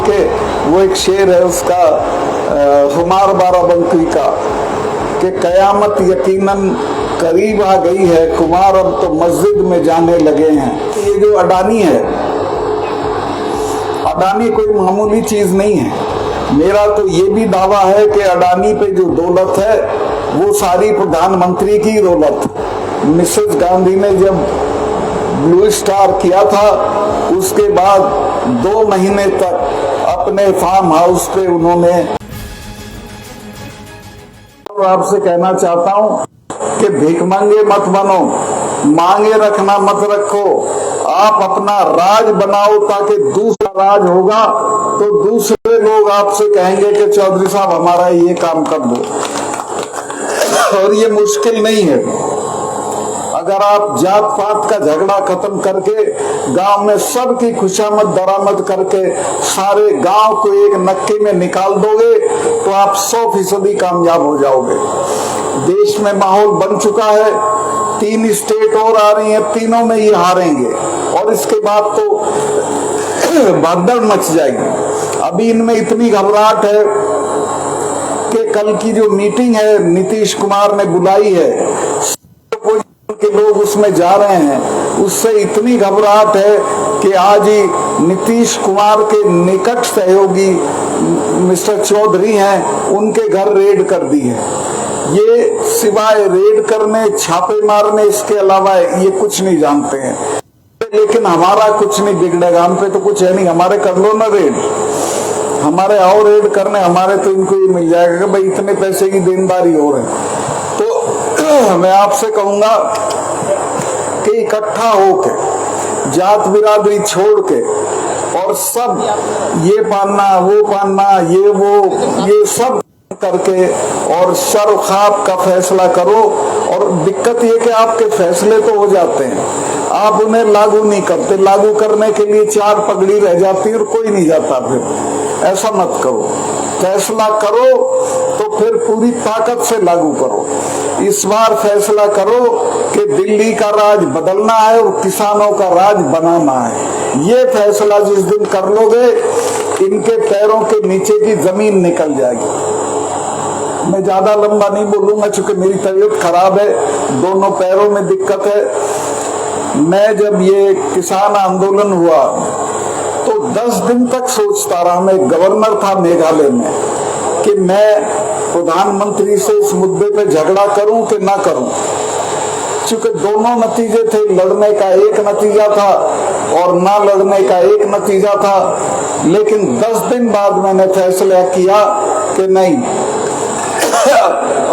के, वो एक शेर है उसका हुमार बाराबंकी का, कि कयामत यकीनन करीब आ गई है, कुमार अब तो मस्जिद में जाने लगे हैं। ये जो अडानी है, अडानी कोई मामूली चीज नहीं है। मेरा तो ये भी दावा है कि अडानी पे जो दौलत है वो सारी प्रधानमंत्री की दौलत। मिसेस गांधी ने जब ब्लू स्टार किया था, उसके बाद 2 महीने तक अपने फार्म हाउस पे उन्होंने। आपसे कहना चाहता हूं कि भिखमंगे मत बनो, मांगे रखना मत रखो, आप अपना राज बनाओ, ताकि दूसरा राज होगा तो दूसरे लोग आपसे कहेंगे कि चौधरी साहब हमारा ये काम कर दो। और ये मुश्किल नहीं है। अगर आप जात पात का झगड़ा खत्म करके गांव में सबकी खुशामद दरामद करके सारे गांव को एक नक्के में निकाल दोगे तो आप 100% कामयाब हो जाओगे। देश में माहौल बन चुका है, 3 स्टेट और आ रही हैं, तीनों में ये हारेंगे और इसके बाद तो भगदड़ मच जाएगी। अभी इनमें इतनी घबराहट है कि कल की जो मीटिंग है नीतीश कुमार ने बुलाई है, के लोग उसमें जा रहे हैं, उससे इतनी घबराहट है कि आज ही नीतीश कुमार के निकट सहयोगी मिस्टर चौधरी हैं, उनके घर रेड कर दी है। ये सिवाय रेड करने, छापे मारने, इसके अलावा ये कुछ नहीं जानते हैं। लेकिन हमारा कुछ नहीं बिगड़ेगा, हम पे तो कुछ है नहीं, हमारे कर लो ना रेड, हमारे आओ रेड करने, हमारे तो इनको ये मिल जाएगा कि भाई इतने पैसे की देनदारी हो रहे हैं। तो मैं आपसे कहूंगा कि इकट्ठा होके, जात बिरादरी छोड़ के, और सब ये पाना वो पाना ये सब करके और शर्खाब का फैसला करो। और दिक्कत ये कि आपके फैसले तो हो जाते हैं, आप उन्हें लागू नहीं करते, लागू करने के लिए 4 पगड़ी रह जाती और कोई नहीं जाता। फिर ऐसा मत करो, फैसला करो तो फिर पूरी ताकत से लागू करो। इस बार फैसला करो कि दिल्ली का राज बदलना है और किसानों का राज बनाना है। ये फैसला जिस दिन कर लोगे, इनके पैरों के नीचे की जमीन निकल जाएगी। मैं ज्यादा लंबा नहीं बोलूंगा क्योंकि मेरी तबीयत खराब है, दोनों पैरों में दिक्कत है। मैं जब ये किसान आंदोलन हुआ तो 10 दिन तक सोचता रहा, मैं गवर्नर था मेघालय में, कि मैं प्रधानमंत्री से इस मुद्दे पे झगड़ा करूं कि ना करूं, क्योंकि दोनों नतीजे थे। लड़ने का एक नतीजा था और ना लड़ने का एक नतीजा था। लेकिन 10 दिन बाद मैंने फैसला किया कि नहीं,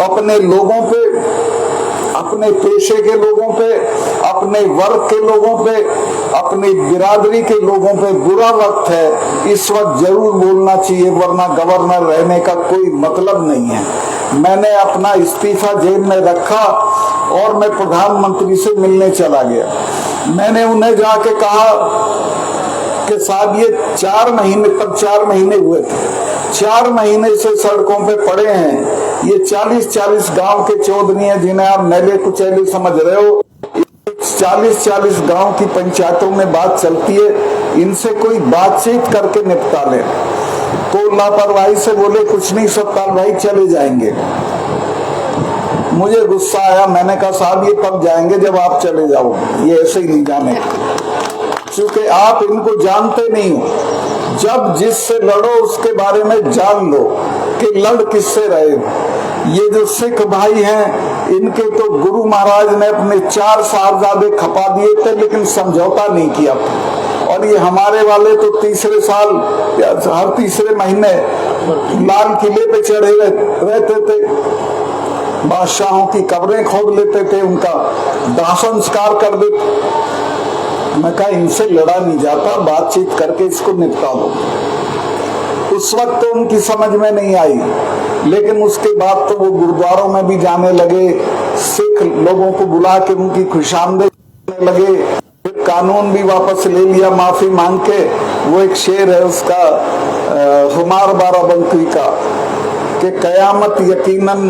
अपने लोगों पे, अपने पेशे के लोगों पे, अपने वर्ग के लोगों पे, अपनी बिरादरी के लोगों पे बुरा वक्त है, इस वक्त जरूर बोलना चाहिए, वरना गवर्नर रहने का कोई मतलब नहीं है। मैंने अपना इस्तीफा जेब में रखा और मैं प्रधानमंत्री से मिलने चला गया। मैंने उन्हें जाके कहा कि साहब ये 4 महीने, तब 4 महीने हुए थे, 4 महीने से सड़कों पे पड़े हैं। ये 40-40 गांव के चौधरी हैं जिन्हें आप नैले कुचैले समझ रहे हो। 40-40 गांव की पंचायतों में बात चलती है, इनसे कोई बातचीत करके निपटा ले। तो लापरवाही से बोले कुछ नहीं सत्तार भाई चले जाएंगे। मुझे गुस्सा आया, मैंने कहा साहब ये कब जाएंगे जब आप चले जाओ, ये ऐसे ही नहीं जाने, क्योंकि आप इनको जानते नहीं हो। जब जिससे लड़ो उसके बारे में जान लो कि लड़ किससे रहे हो। ये जो सिख भाई हैं, इनके तो गुरु महाराज ने अपने 4 साहबजादे खपा दिए थे, लेकिन समझौता नहीं किया। और ये हमारे वाले तो तीसरे साल या हर तीसरे महीने लाल किले पे चढ़े रहते थे, बादशाहों की कब्रें खोद लेते थे, उनका दाह संस्कार कर देते। मैं कहा इनसे लड़ा नहीं जाता, बातचीत करके इसको निपटा दो। उस वक्त तो उनकी समझ में नहीं आई, लेकिन उसके बाद तो वो गुरुद्वारों में भी जाने लगे, सिख लोगों को बुला के उनकी खुशामदीद करने लगे। फिर कानून भी वापस ले लिया माफी मांग के। वो एक शेर है उसका हुमार बाराबंकी का, कि कयामत यकीनन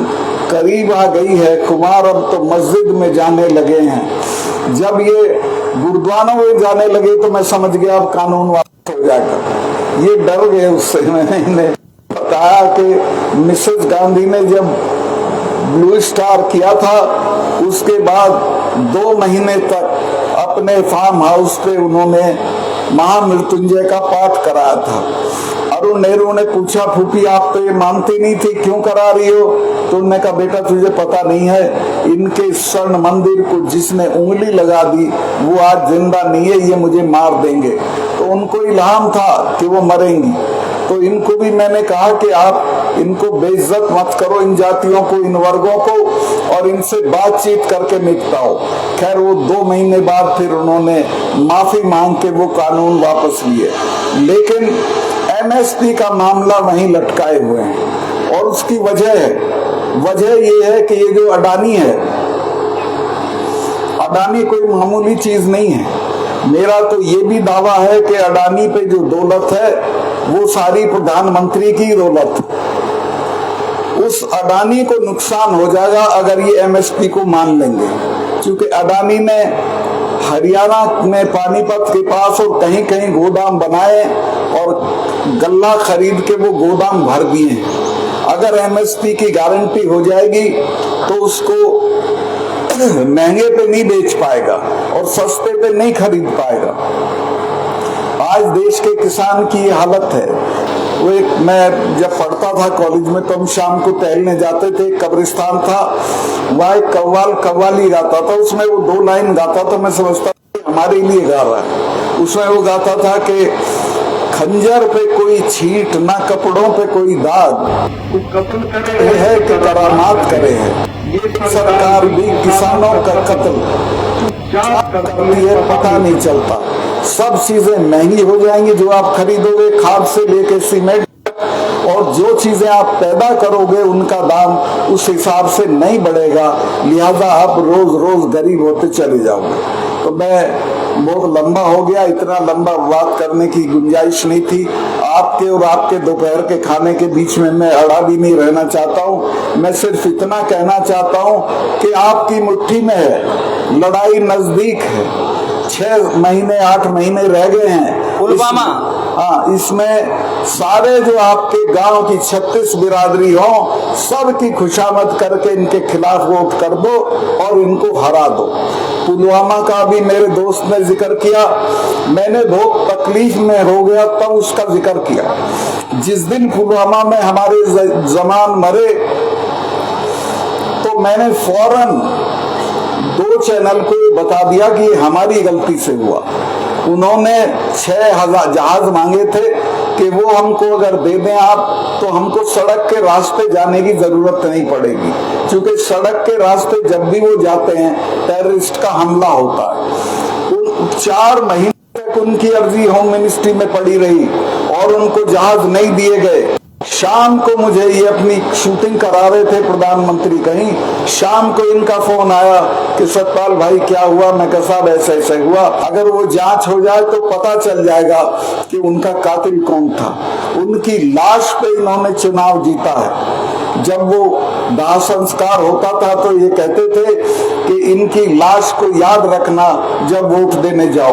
करीब आ गई है, कुमार अब तो मस्जिद में जाने लगे हैं। जब ये गुरुद्वारों में जाने लगे तो मैं समझ गया अब कानून वापस हो जाएगा। ये डर गए उससे। मैंने इन्हें बताया कि मिसेस गांधी ने जब ब्लू स्टार किया था, उसके बाद 2 महीने तक अपने फार्म हाउस पे उन्होंने महामृत्युंजय का पाठ कराया था। अरुण नेहरू ने पूछा, फूफी आप तो ये मानती नहीं थी, क्यों करा रही हो? तो उन्होंने कहा, बेटा तुझे पता नहीं है, इनके स्वर्ण मंदिर को जिसने उंगली लगा दी वो आज जिंदा नहीं है, ये मुझे मार देंगे। तो उनको इल्हाम था कि वो मरेंगी। तो इनको भी मैंने कहा कि आप इनको बेइज्जत मत करो, इन जातियों को, इन वर्गों को, और इनसे बातचीत करके निपटाओ। खैर वो 2 महीने बाद फिर उन्होंने माफी मांग के वो कानून वापस लिए, लेकिन एमएसपी का मामला वहीं लटकाए हुए हैं। और उसकी वजह ये है कि ये जो अडानी है, अडानी कोई मामूली चीज नहीं है। मेरा तो ये भी दावा है कि अडानी पे जो दौलत है वो सारी प्रधानमंत्री की दौलत। उस अडानी को नुकसान हो जाएगा अगर ये एमएसपी को मान लेंगे, क्योंकि अडानी ने हरियाणा में पानीपत के पास और कहीं कहीं गोदाम बनाए और गल्ला खरीद के वो गोदाम भर दिए। अगर एमएसपी की गारंटी हो जाएगी तो उसको महंगे पे नहीं बेच पाएगा और सस्ते पे नहीं खरीद पाएगा। आज देश के किसान की ये हालत है। वो मैं जब पढ़ता था कॉलेज में तो हम शाम को टहलने जाते थे, कब्रिस्तान था, वहाँ एक कव्वाली गाता था, उसमें वो 2 लाइन गाता था, मैं समझता हमारे लिए गा रहा है। उसमें वो गाता था कि खंजर पे कोई छींट, ना कपड़ों पे कोई दाग, कत्ल करे है कि करामात करे है, ये सरकार भी किसानों का कत्ल क्या करती है पता नहीं चलता। सब चीजें महंगी हो जाएंगी जो आप खरीदोगे, खाद से लेके सीमेंट, और जो चीजें आप पैदा करोगे उनका दाम उस हिसाब से नहीं बढ़ेगा, लिहाजा आप रोज रोज गरीब होते चले जाओगे। तो मैं बहुत लंबा हो गया, इतना लंबा बात करने की गुंजाइश नहीं थी। आपके और आपके दोपहर के खाने के बीच में मैं अड़ा भी नहीं रहना चाहता हूँ। मैं सिर्फ इतना कहना चाहता हूँ कि आपकी मुट्ठी में है, लड़ाई नजदीक है, 6 महीने 8 महीने रह गए हैं पुलवामा। हाँ, इसमें सारे जो आपके गांव की 36 बिरादरी हो, सबकी खुशामद करके इनके खिलाफ वोट कर दो और इनको हरा दो। पुलवामा का भी मेरे दोस्त ने जिक्र किया, मैंने बहुत तकलीफ में हो गया तब उसका जिक्र किया। जिस दिन पुलवामा में हमारे जवान मरे तो मैंने फौरन 2 चैनल को बता दिया कि हमारी गलती से हुआ। उन्होंने 6000 जहाज मांगे थे कि वो हमको अगर दे दें आप तो हमको सड़क के रास्ते जाने की जरूरत नहीं पड़ेगी, क्योंकि सड़क के रास्ते जब भी वो जाते हैं टेररिस्ट का हमला होता है। 4 महीने तक उनकी अर्जी होम मिनिस्ट्री में पड़ी रही और उनको जहाज नहीं दिए गए। शाम को मुझे ये अपनी शूटिंग करा रहे थे प्रधानमंत्री कहीं, शाम को इनका फोन आया कि सतपाल भाई क्या हुआ? मैं कहा साहब ऐसे ऐसे हुआ। अगर वो जांच हो जाए तो पता चल जाएगा कि उनका कातिल कौन था। उनकी लाश पे इन्होंने चुनाव जीता है। जब वो दाह संस्कार होता था तो ये कहते थे कि इनकी लाश को याद रखना जब वोट देने जाओ।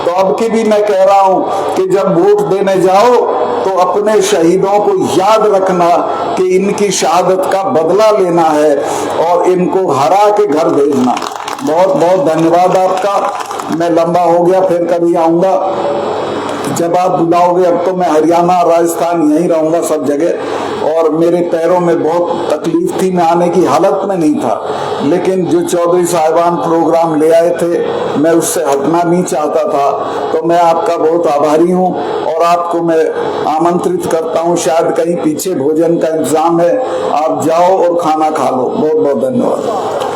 तो अब की भी मैं कह रहा हूं कि जब वोट देने जाओ तो अपने शहीदों को याद रखना कि इनकी शहादत का बदला लेना है और इनको हरा के घर भेजना। बहुत बहुत धन्यवाद आपका। मैं लंबा हो गया, फिर कभी आऊंगा जब आप बुलाओगे। अब तो मैं हरियाणा राजस्थान यहीं रहूंगा सब जगह, और मेरे पैरों में बहुत तकलीफ थी, मैं आने की हालत में नहीं था, लेकिन जो चौधरी साहिबान प्रोग्राम ले आए थे मैं उससे हटना नहीं चाहता था। तो मैं आपका बहुत आभारी हूं और आपको मैं आमंत्रित करता हूं, शायद कहीं पीछे भोजन का इंतजाम है, आप जाओ और खाना खा लो। बहुत बहुत धन्यवाद।